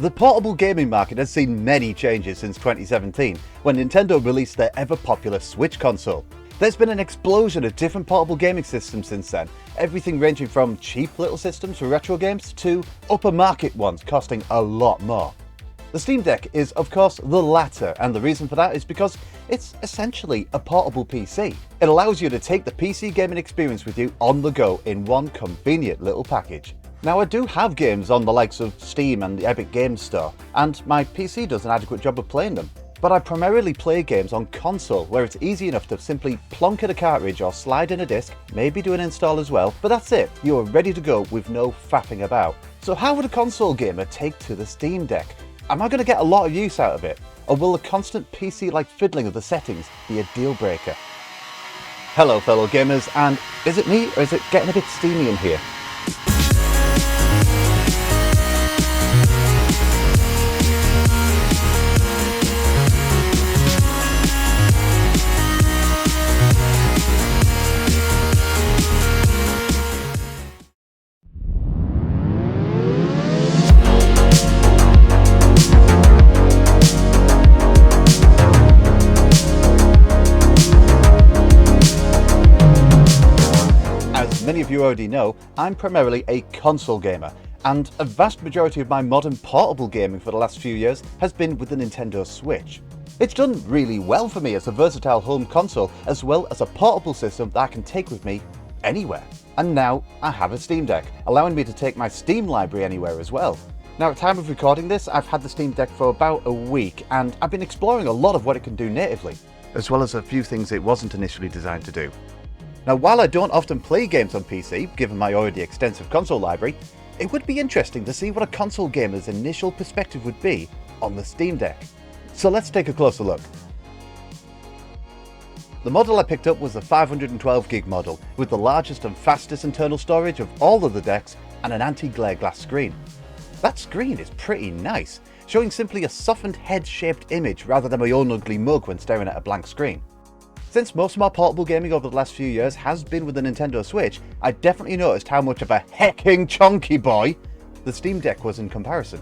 The portable gaming market has seen many changes since 2017, when Nintendo released their ever-popular Switch console. There's been an explosion of different portable gaming systems since then, everything ranging from cheap little systems for retro games to upper market ones costing a lot more. The Steam Deck is of course the latter, and the reason for that is because it's essentially a portable PC. It allows you to take the PC gaming experience with you on the go in one convenient little package. Now, I do have games on the likes of Steam and the Epic Games Store, and my PC does an adequate job of playing them. But I primarily play games on console, where it's easy enough to simply plonk in a cartridge or slide in a disc, maybe do an install as well, but that's it, you are ready to go with no faffing about. So how would a console gamer take to the Steam Deck? Am I going to get a lot of use out of it? Or will the constant PC-like fiddling of the settings be a deal breaker? Hello fellow gamers, and is it me or is it getting a bit steamy in here? Many of you already know, I'm primarily a console gamer, and a vast majority of my modern portable gaming for the last few years has been with the Nintendo Switch. It's done really well for me as a versatile home console, as well as a portable system that I can take with me anywhere. And now I have a Steam Deck, allowing me to take my Steam library anywhere as well. Now, at the time of recording this, I've had the Steam Deck for about a week, and I've been exploring a lot of what it can do natively, as well as a few things it wasn't initially designed to do. Now, while I don't often play games on PC, given my already extensive console library, it would be interesting to see what a console gamer's initial perspective would be on the Steam Deck. So let's take a closer look. The model I picked up was the 512GB model, with the largest and fastest internal storage of all of the decks and an anti-glare glass screen. That screen is pretty nice, showing simply a softened head-shaped image rather than my own ugly mug when staring at a blank screen. Since most of my portable gaming over the last few years has been with the Nintendo Switch, I definitely noticed how much of a hecking chonky boy the Steam Deck was in comparison.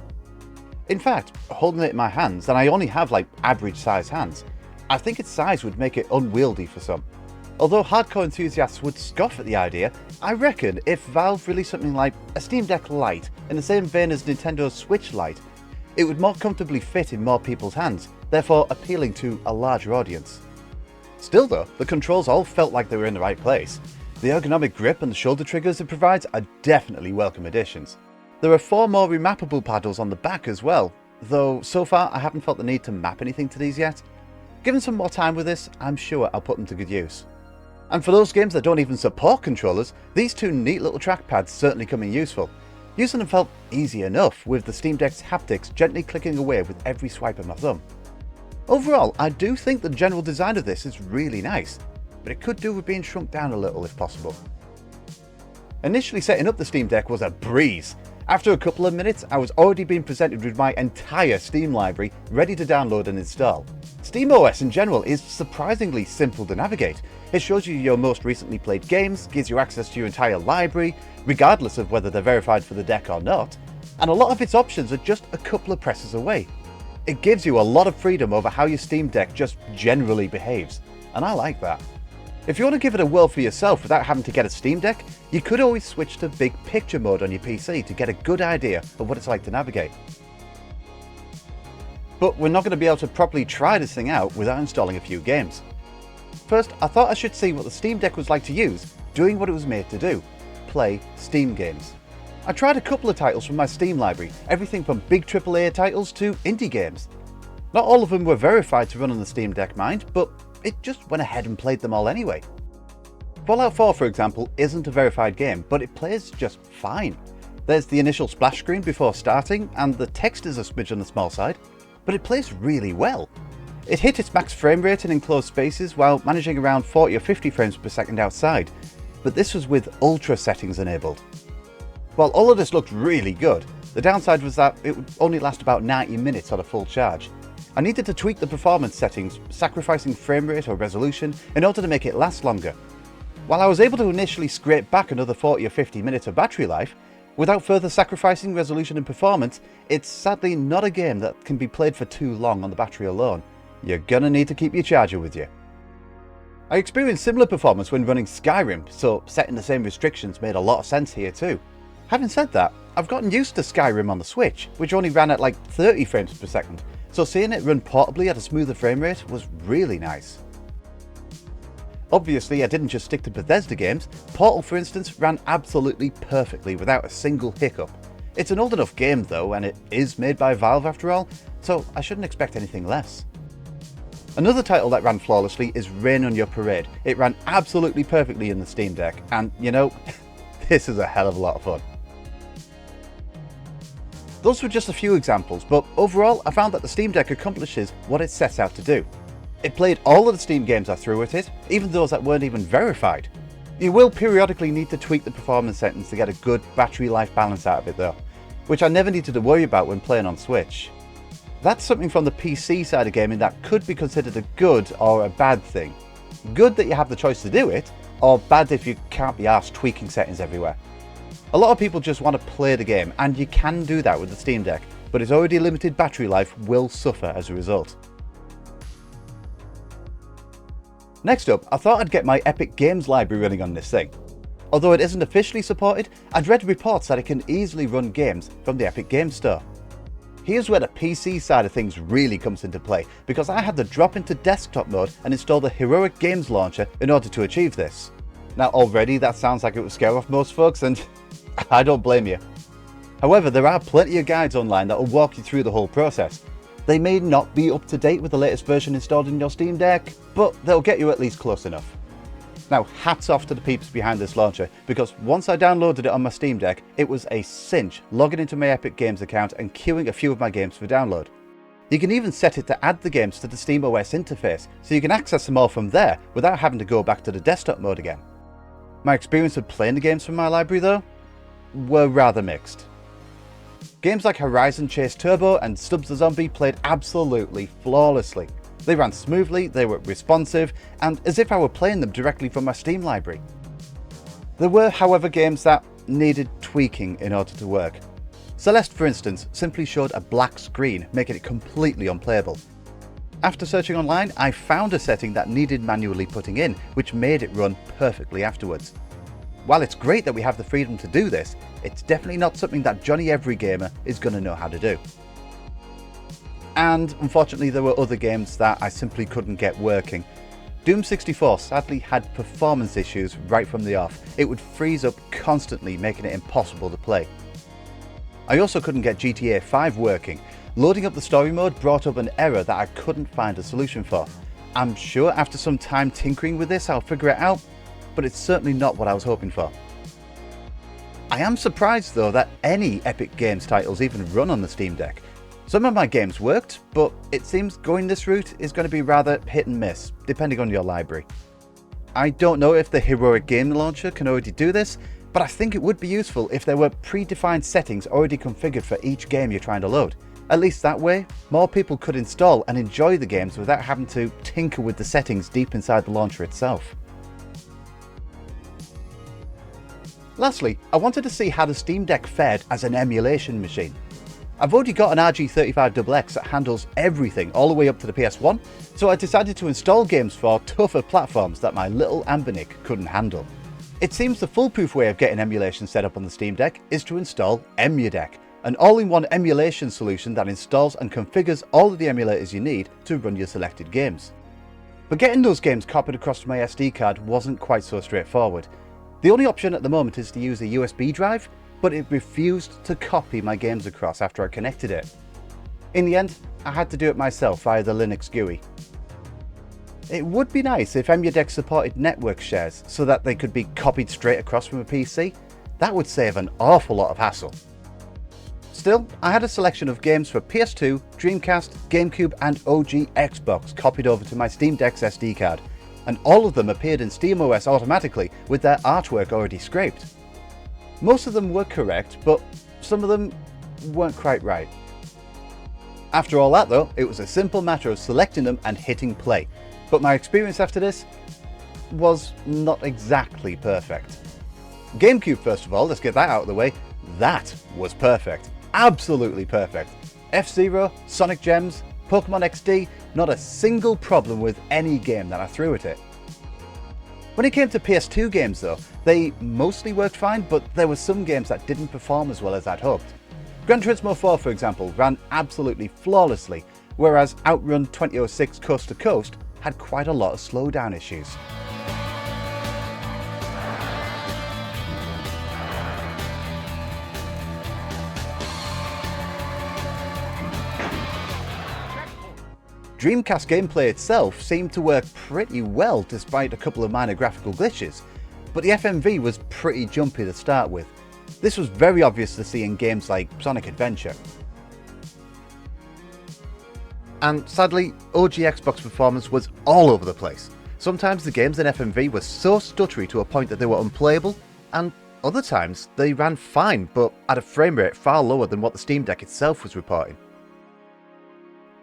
In fact, holding it in my hands, and I only have like average size hands, I think its size would make it unwieldy for some. Although hardcore enthusiasts would scoff at the idea, I reckon if Valve released something like a Steam Deck Lite in the same vein as Nintendo's Switch Lite, it would more comfortably fit in more people's hands, therefore appealing to a larger audience. Still though, the controls all felt like they were in the right place. The ergonomic grip and the shoulder triggers it provides are definitely welcome additions. There are 4 more remappable paddles on the back as well, though so far I haven't felt the need to map anything to these yet. Given some more time with this, I'm sure I'll put them to good use. And for those games that don't even support controllers, these 2 neat little trackpads certainly come in useful. Using them felt easy enough, with the Steam Deck's haptics gently clicking away with every swipe of my thumb. Overall, I do think the general design of this is really nice, but it could do with being shrunk down a little if possible. Initially setting up the Steam Deck was a breeze. After a couple of minutes, I was already being presented with my entire Steam library ready to download and install. SteamOS in general is surprisingly simple to navigate. It shows you your most recently played games, gives you access to your entire library, regardless of whether they're verified for the deck or not, and a lot of its options are just a couple of presses away. It gives you a lot of freedom over how your Steam Deck just generally behaves, and I like that. If you want to give it a whirl for yourself without having to get a Steam Deck, you could always switch to big picture mode on your PC to get a good idea of what it's like to navigate. But we're not going to be able to properly try this thing out without installing a few games. First, I thought I should see what the Steam Deck was like to use, doing what it was made to do: play Steam games. I tried a couple of titles from my Steam library, everything from big AAA titles to indie games. Not all of them were verified to run on the Steam Deck, mind, but it just went ahead and played them all anyway. Fallout 4, for example, isn't a verified game, but it plays just fine. There's the initial splash screen before starting, and the text is a smidge on the small side, but it plays really well. It hit its max frame rate in enclosed spaces while managing around 40 or 50 frames per second outside, but this was with ultra settings enabled. While all of this looked really good, the downside was that it would only last about 90 minutes on a full charge. I needed to tweak the performance settings, sacrificing frame rate or resolution in order to make it last longer. While I was able to initially scrape back another 40 or 50 minutes of battery life, Without further sacrificing resolution and performance, it's sadly not a game that can be played for too long on the battery alone. You're gonna need to keep your charger with you. I experienced similar performance when running Skyrim, so setting the same restrictions made a lot of sense here too. Having said that, I've gotten used to Skyrim on the Switch, which only ran at like 30 frames per second, so seeing it run portably at a smoother frame rate was really nice. Obviously, I didn't just stick to Bethesda games. Portal, for instance, ran absolutely perfectly without a single hiccup. It's an old enough game though, and it is made by Valve after all, so I shouldn't expect anything less. Another title that ran flawlessly is Rain on Your Parade. It ran absolutely perfectly in the Steam Deck, and you know, this is a hell of a lot of fun. Those were just a few examples, but overall I found that the Steam Deck accomplishes what it sets out to do. It played all of the Steam games I threw at it, even those that weren't even verified. You will periodically need to tweak the performance settings to get a good battery life balance out of it though, which I never needed to worry about when playing on Switch. That's something from the PC side of gaming that could be considered a good or a bad thing. Good that you have the choice to do it, or bad if you can't be arsed tweaking settings everywhere. A lot of people just want to play the game, and you can do that with the Steam Deck, but its already limited battery life will suffer as a result. Next up, I thought I'd get my Epic Games library running on this thing. Although it isn't officially supported, I'd read reports that it can easily run games from the Epic Games Store. Here's where the PC side of things really comes into play, because I had to drop into desktop mode and install the Heroic Games Launcher in order to achieve this. Now already that sounds like it would scare off most folks, and I don't blame you. However, there are plenty of guides online that will walk you through the whole process. They may not be up to date with the latest version installed in your Steam Deck, but they'll get you at least close enough. Now, hats off to the peeps behind this launcher, because once I downloaded it on my Steam Deck, it was a cinch logging into my Epic Games account and queuing a few of my games for download. You can even set it to add the games to the SteamOS interface, so you can access them all from there without having to go back to the desktop mode again. My experience of playing the games from my library though, were rather mixed. Games like Horizon Chase Turbo and Stubbs the Zombie played absolutely flawlessly. They ran smoothly, they were responsive, and as if I were playing them directly from my Steam library. There were, however, games that needed tweaking in order to work. Celeste, for instance, simply showed a black screen, making it completely unplayable. After searching online, I found a setting that needed manually putting in, which made it run perfectly afterwards. While it's great that we have the freedom to do this, it's definitely not something that Johnny Every Gamer is going to know how to do. And unfortunately there were other games that I simply couldn't get working. Doom 64 sadly had performance issues right from the off. It would freeze up constantly, making it impossible to play. I also couldn't get GTA 5 working. Loading up the story mode brought up an error that I couldn't find a solution for. I'm sure after some time tinkering with this I'll figure it out, but it's certainly not what I was hoping for. I am surprised though that any Epic Games titles even run on the Steam Deck. Some of my games worked, but it seems going this route is going to be rather hit and miss, depending on your library. I don't know if the Heroic Game Launcher can already do this, but I think it would be useful if there were predefined settings already configured for each game you're trying to load. At least that way, more people could install and enjoy the games without having to tinker with the settings deep inside the launcher itself. Lastly, I wanted to see how the Steam Deck fared as an emulation machine. I've already got an RG35XX that handles everything all the way up to the PS1, so I decided to install games for tougher platforms that my little Ambernick couldn't handle. It seems the foolproof way of getting emulation set up on the Steam Deck is to install EmuDeck, an all-in-one emulation solution that installs and configures all of the emulators you need to run your selected games. But getting those games copied across to my SD card wasn't quite so straightforward. The only option at the moment is to use a USB drive, but it refused to copy my games across after I connected it. In the end, I had to do it myself via the Linux GUI. It would be nice if EmuDeck supported network shares so that they could be copied straight across from a PC. That would save an awful lot of hassle. Still, I had a selection of games for PS2, Dreamcast, GameCube and OG Xbox copied over to my Steam Deck's SD card, and all of them appeared in SteamOS automatically with their artwork already scraped. Most of them were correct, but some of them weren't quite right. After all that though, it was a simple matter of selecting them and hitting play, but my experience after this was not exactly perfect. GameCube first of all, let's get that out of the way, that was perfect. Absolutely perfect. F-Zero, Sonic Gems, Pokemon XD, not a single problem with any game that I threw at it. When it came to PS2 games though, they mostly worked fine, but there were some games that didn't perform as well as I'd hoped. Gran Turismo 4, for example, ran absolutely flawlessly, whereas Outrun 2006 Coast to Coast had quite a lot of slowdown issues. Dreamcast gameplay itself seemed to work pretty well despite a couple of minor graphical glitches, but the FMV was pretty jumpy to start with. This was very obvious to see in games like Sonic Adventure. And sadly, OG Xbox performance was all over the place. Sometimes the games in FMV were so stuttery to a point that they were unplayable, and other times they ran fine but at a frame rate far lower than what the Steam Deck itself was reporting.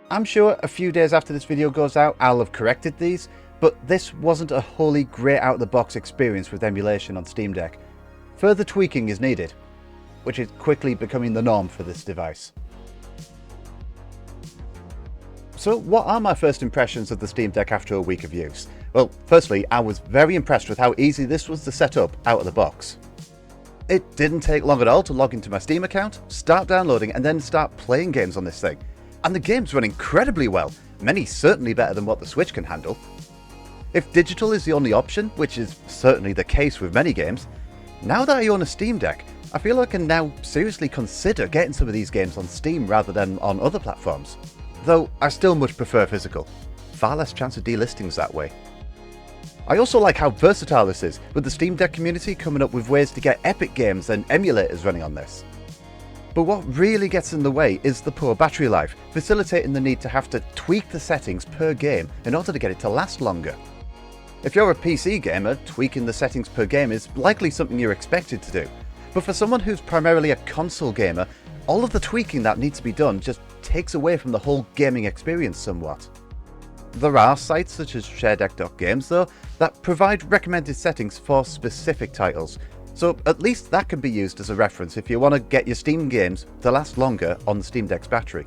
I'm sure a few days after this video goes out I'll have corrected these, but this wasn't a wholly great out-of-the-box experience with emulation on Steam Deck. Further tweaking is needed, which is quickly becoming the norm for this device. So what are my first impressions of the Steam Deck after a week of use? Well, firstly, I was very impressed with how easy this was to set up out of the box. It didn't take long at all to log into my Steam account, start downloading and then start playing games on this thing. And the games run incredibly well, many certainly better than what the Switch can handle. If digital is the only option, which is certainly the case with many games, now that I own a Steam Deck, I feel I can now seriously consider getting some of these games on Steam rather than on other platforms. Though I still much prefer physical, far less chance of delistings that way. I also like how versatile this is, with the Steam Deck community coming up with ways to get epic games and emulators running on this. But what really gets in the way is the poor battery life, facilitating the need to have to tweak the settings per game in order to get it to last longer. If you're a PC gamer, tweaking the settings per game is likely something you're expected to do, but for someone who's primarily a console gamer, all of the tweaking that needs to be done just takes away from the whole gaming experience somewhat. There are sites such as sharedeck.games though, that provide recommended settings for specific titles, so at least that can be used as a reference if you want to get your Steam games to last longer on the Steam Deck's battery.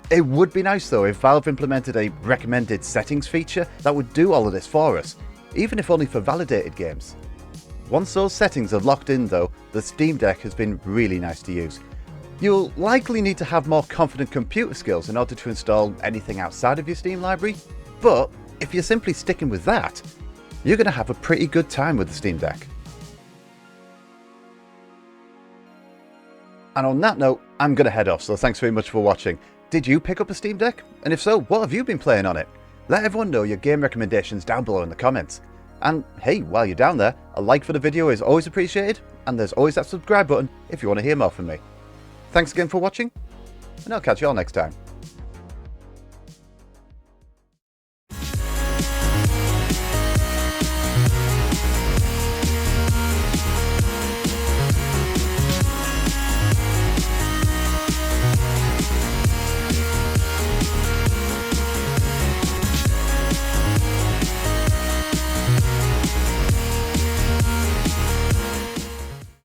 It would be nice though if Valve implemented a recommended settings feature that would do all of this for us, even if only for validated games. Once those settings are locked in though, the Steam Deck has been really nice to use. You'll likely need to have more confident computer skills in order to install anything outside of your Steam library, but if you're simply sticking with that, you're going to have a pretty good time with the Steam Deck. And on that note, I'm going to head off, so thanks very much for watching. Did you pick up a Steam Deck? And if so, what have you been playing on it? Let everyone know your game recommendations down below in the comments. And hey, while you're down there, a like for the video is always appreciated, and there's always that subscribe button if you want to hear more from me. Thanks again for watching, and I'll catch you all next time.